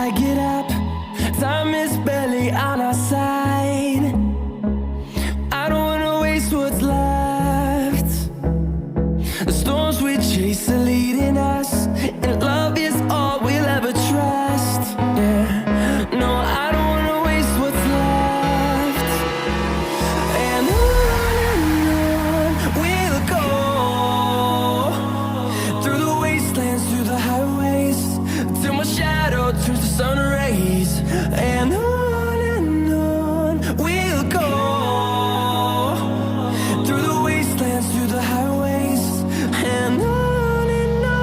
gotta get up. Time is barely on our side. I don't wanna waste what's left. The storms we chase are leading us, and love is all we'll ever trust. Yeah, no, I don't wanna waste what's left. And on we'll go, through the wastelands, through the highways, till my shadow turns to sun rays. And on we'll go, through the wastelands, through the highways, and on we'll go.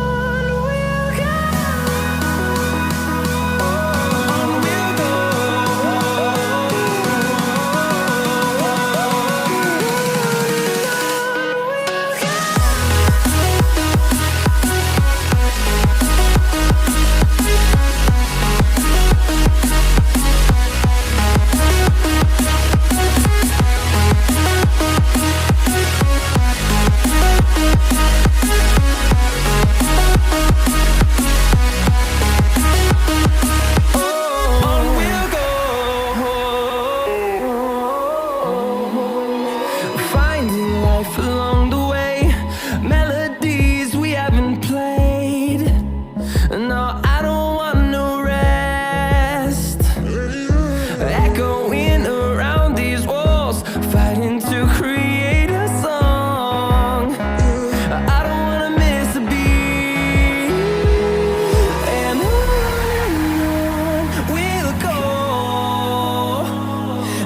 On we'll go. Finding life along the way, melodies we haven't played. No, I don't want no rest. Echoing around these walls, fighting to create a song. I don't wanna miss a beat. And on we'll go,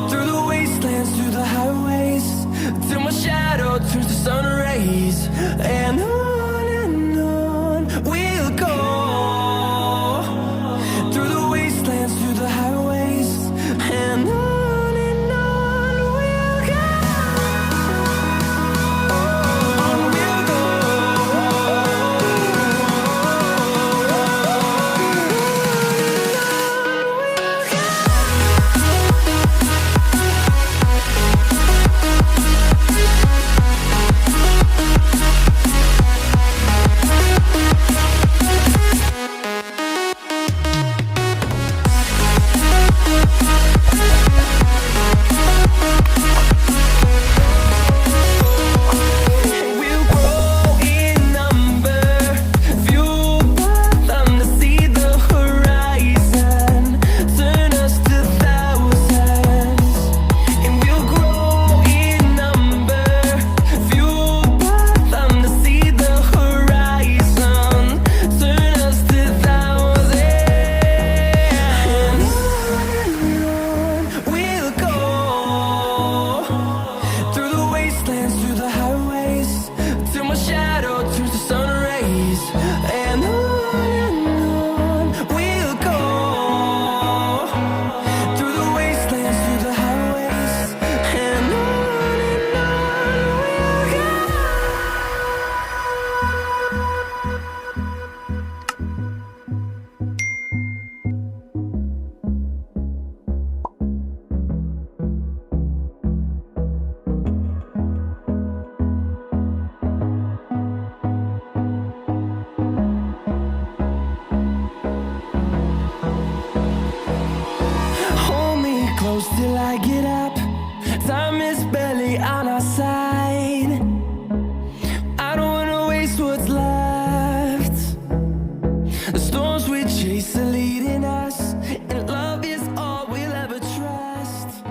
through the wastelands, through the highways, till my shadow turns to sun rays.